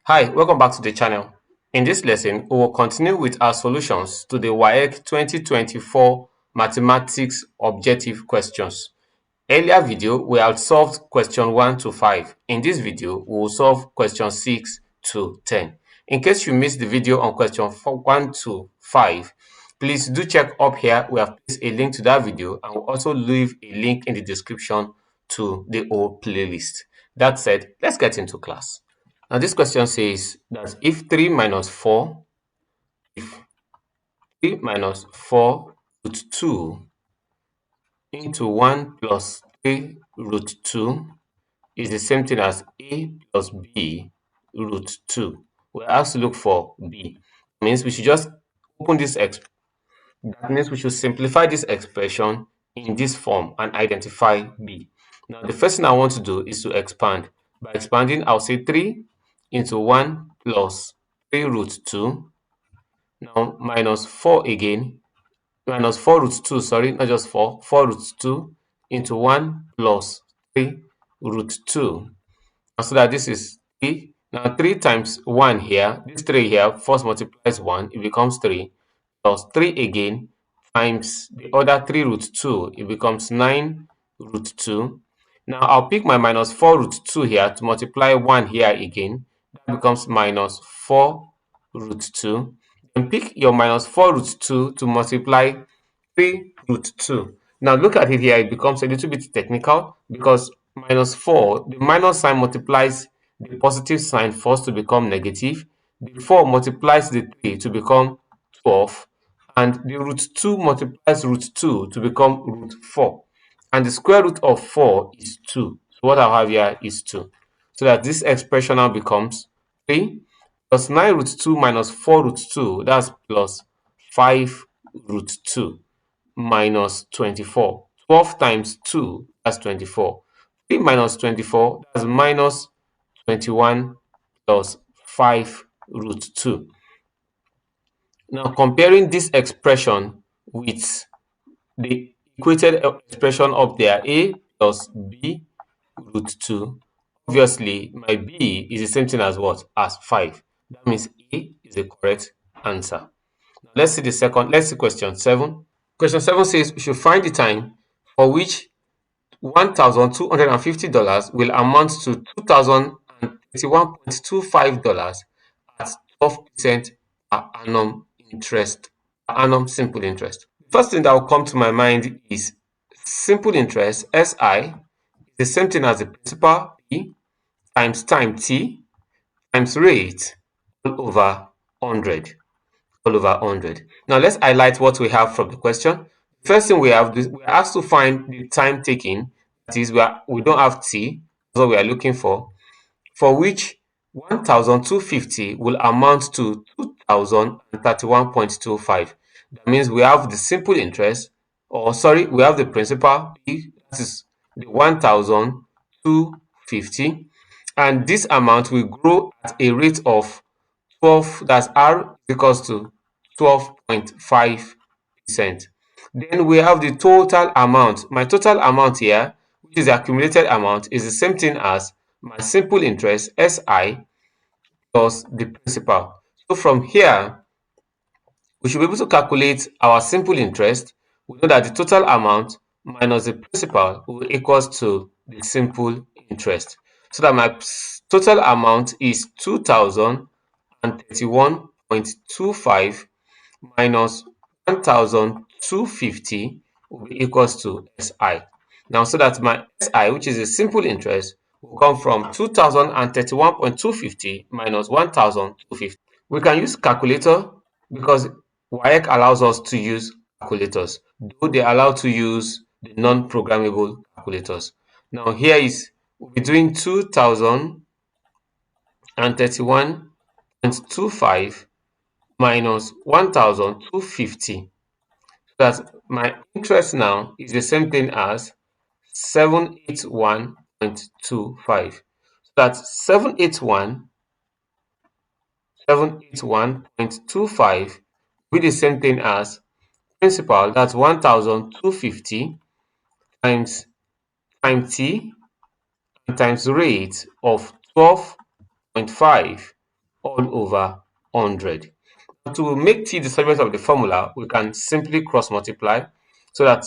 Hi, welcome back to the channel. In this lesson, we will continue with our solutions to the Waec 2024 mathematics objective questions. Earlier video, we had solved question 1 to 5. In this video, we will solve question 6 to 10. In case you missed the video on question 1 to 5, please do check up here. We have placed a link to that video and we'll also leave a link in the description to the whole playlist. That said, let's get into class. Now this question says that if 3 minus 4, if 3 minus 4 root 2 into 1 plus 3 root 2 is the same thing as a plus b root 2. We're asked to look for b. That means we should just open this that means we should simplify this expression in this form and identify b. Now the first thing I want to do is to expand. By expanding, I'll say 3 into 1 plus 3 root 2. Now minus 4 again, minus 4 root 2, sorry, not just 4, 4 root 2 into 1 plus 3 root 2. So that this is 3. Now 3 times 1 here, this 3 here, first multiplies 1, it becomes 3, plus 3 again times the other 3 root 2, it becomes 9 root 2. Now I'll pick my minus 4 root 2 here to multiply 1 here again. That becomes minus 4 root 2. Then pick your minus 4 root 2 to multiply 3 root 2. Now look at it here, it becomes a little bit technical because minus 4, the minus sign multiplies the positive sign first to become negative. The 4 multiplies the 3 to become 12. And the root 2 multiplies root 2 to become root 4. And the square root of 4 is 2. So what I have here is 2. So that this expression now becomes 3 plus 9 root 2 minus 4 root 2, that's plus 5 root 2 minus 24. 12 times 2, that's 24. 3 minus 24, that's minus 21 plus 5 root 2. Now comparing this expression with the equated expression up there, a plus b root 2, obviously my b is the same thing as what? As 5. That means a is the correct answer. Now let's see question 7. Question 7 says we should find the time for which $1,250 will amount to $2,031.25 at 12% per annum interest, per annum simple interest. The first thing that will come to my mind is simple interest, SI, is the same thing as the principal, P, times time, T, times rate, all over 100. All over 100. Now let's highlight what we have from the question. First thing we have, we're asked to find the time taken. That is, we don't have t, that's what we are looking for which 1,250 will amount to 2,031.25. That means we have the simple interest, or sorry, we have the principal, that is the 1,250, and this amount will grow at a rate of 12, that's R equals to 12.5%. Then we have the total amount. My total amount here, which is the accumulated amount, is the same thing as my simple interest, SI, plus the principal. So from here, we should be able to calculate our simple interest. We know that the total amount minus the principal will equals to the simple interest. So that my total amount is 2,031.25 minus 1,250 will be equals to SI. Now, so that my SI, which is a simple interest, will come from 2,031.250 minus 1,250. We can use calculator because Waec allows us to use calculators, though they allow to use the non-programmable calculators. Now here is, we'll be doing 2,031.25 minus 1,250. That my interest now is the same thing as 781.25. That's 781.25 will be the same thing as principal, that's 1,250 times t and times rate of 12.5 all over 100. To make t the subject of the formula, we can simply cross multiply so that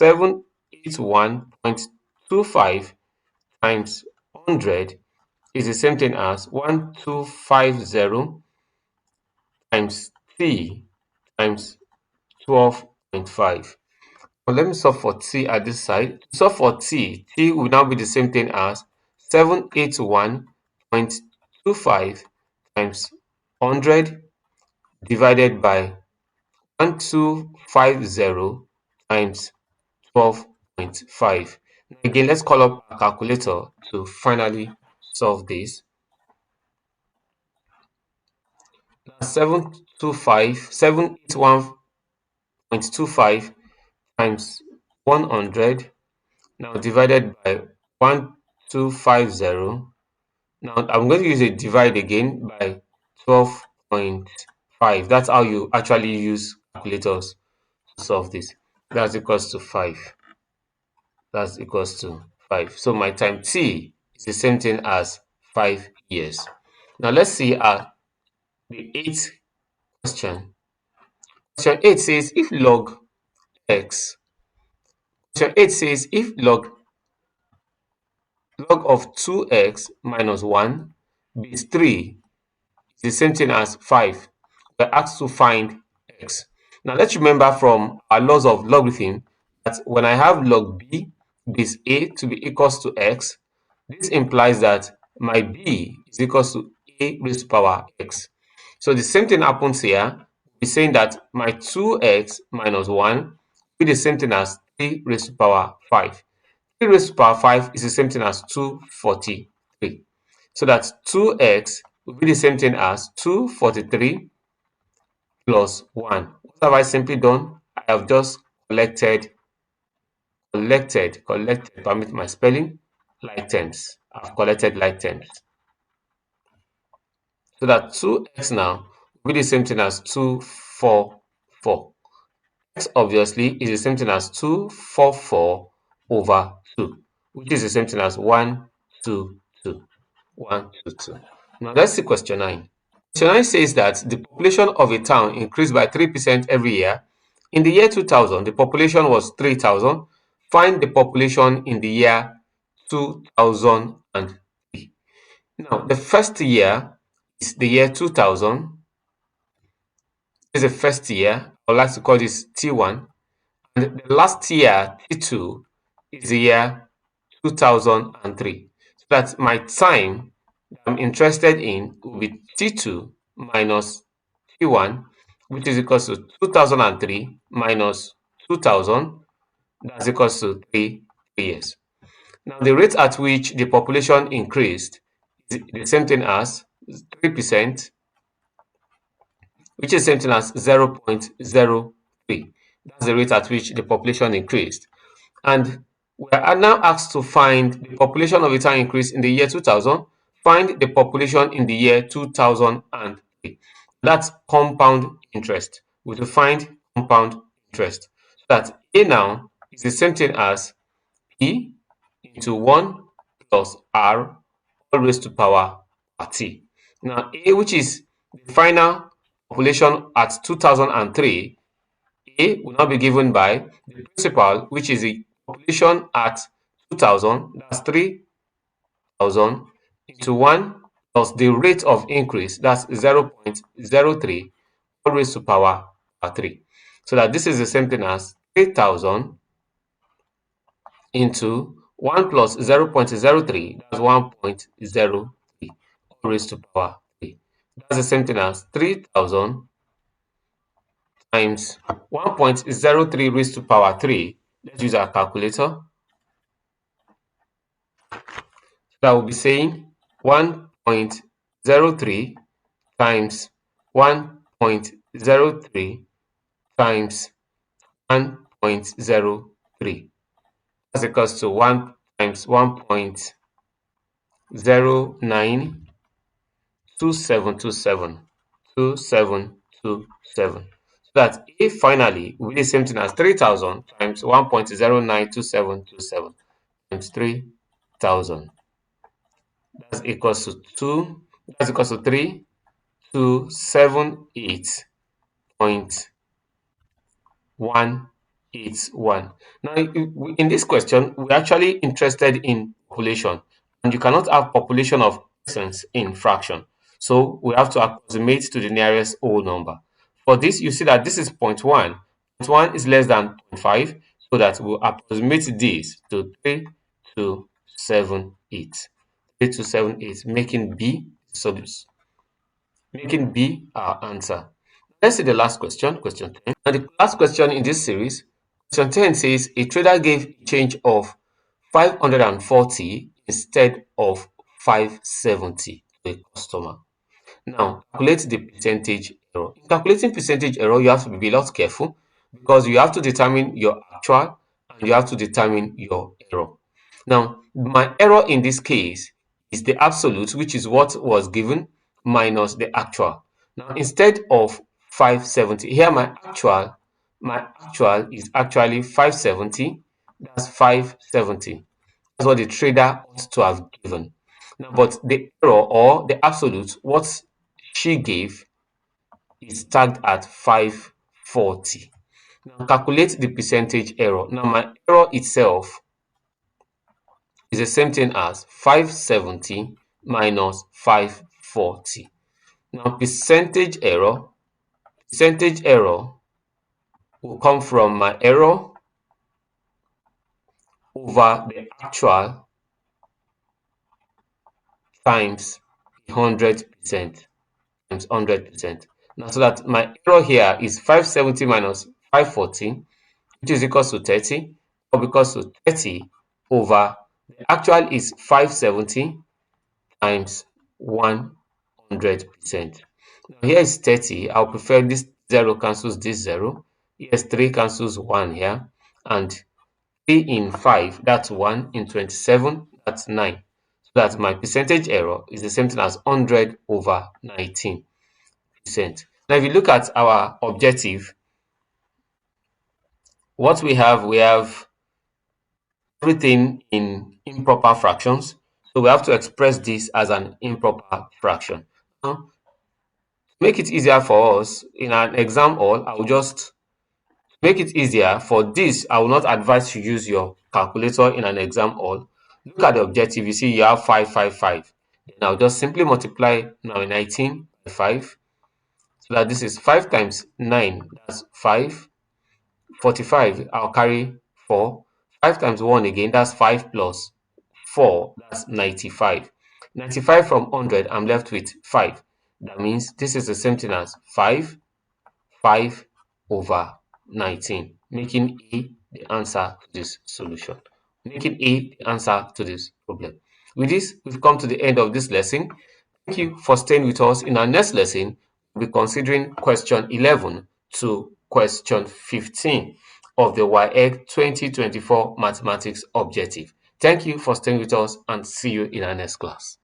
781.25 times 100 is the same thing as 1250 times t times 12.5. But let me solve for t at this side. To solve for t will now be the same thing as 781.25 times 100 divided by 1250 times 12.5. Again, let's call up a calculator to finally solve this. That's 781.25 times 100 now divided by 1250. Now I'm going to use a divide again by 12.5. That's how you actually use calculators to solve this. That's equals to 5. That's equals to 5. So my time t is the same thing as 5 years. Now let's see the eighth question. Question 8 says if log x. Question 8 says if log of 2x minus 1 is 3 is the same thing as 5. We're asked to find x. Now let's remember from our laws of logarithm that when I have log b base a to be equals to x, this implies that my b is equals to a raised to power x. So the same thing happens here. We're saying that my 2x minus 1 will be the same thing as 3 raised to power 5. 3 raised to power 5 is the same thing as 243. So that 2x will be the same thing as 243 plus 1. What have I simply done? I have just collected, permit my spelling, like terms. I've collected like terms. So that 2x now will be the same thing as 244. X obviously is the same thing as 244 over 2, which is the same thing as 122. 122. Now let's see question 9. Question 9 says that the population of a town increased by 3% every year. In the year 2000, the population was 3,000. Find the population in the year 2003. Now, the first year is the year 2000. This is the first year. I would like to call this T1. And the last year, T2, is the year 2003. So that's my time I'm interested in will be T2 minus T1, which is equals to 2003 minus 2000. That's equals to 3 years. Now, the rate at which the population increased is the same thing as 3%, which is the same thing as 0.03. That's the rate at which the population increased. And we are now asked to find the population of a town increase in the year 2000. Find the population in the year 2003. That's compound interest. We will find compound interest. So that A now is the same thing as P into 1 plus R all raised to power t. Now A, which is the final population at 2003, A will now be given by the principal, which is the population at 2000, that's 3,000, into 1 plus the rate of increase, that's 0.03, all raised to power 3. So that this is the same thing as 3,000 into 1 plus 0.03, that's 1.03, all raised to power 3. That's the same thing as 3,000 times 1.03 raised to power 3. Let's use our calculator. So I will be saying 1.03 times 1.03 times 1.03. That's equals to 1 times 1.092727. 2727. So that A finally will be the same thing as 3,000 times 1.092727 times 3,000. That's equals to 2. That's equals to 3 278.181. Now, in this question, we're actually interested in population, and you cannot have population of persons in fraction. So we have to approximate to the nearest whole number. For this, you see that this is point 0.1. Point 1 is less than 0.5, so that we'll approximate this to 3278. 3278, making B our answer. Let's see the last question, question 10. And the last question in this series, question 10 says a trader gave a change of 540 instead of 570 to a customer. Now, calculate the percentage error. In calculating percentage error, you have to be a lot careful because you have to determine your actual and you have to determine your error. Now, my error in this case is the absolute, which is what was given, minus the actual. Now, instead of 570, here my actual is actually 570. That's 570. That's what the trader ought to have given. Now, but the error or the absolute, what she gave is tagged at 540. Now, calculate the percentage error. Now, my error itself is the same thing as 570 minus 540. Now, percentage error will come from my error over the actual times 100%. Times 100%. Now, so that my error here is 570 minus 540, which is equals to 30, or equals to 30 over the actual is 570 times 100%. Now, here is 30. I'll prefer this 0 cancels this 0. Yes, 3 cancels 1 here, and 3 in 5, that's 1, in 27, that's 9. So that my percentage error is the same thing as 100 over 19%. Now, if you look at our objective, what we have everything in improper fractions. So we have to express this as an improper fraction. Now, to make it easier for us in an exam hall, I will just make it easier for this. I will not advise you use your calculator in an exam hall. Look at the objective. You see you have 555. Then I'll just simply multiply now 19 by 5. So that this is 5 times 9, that's 5. 45, I'll carry 4. 5 times 1 again, that's 5 plus 4, that's 95. 95 from 100, I'm left with 5. That means this is the same thing as 5 over 19, making A the answer to this solution. Making A the answer to this problem. With this, we've come to the end of this lesson. Thank you for staying with us. In our next lesson, we'll be considering question 11 to question 15 of the Waec 2024 mathematics objective. Thank you for staying with us and see you in our next class.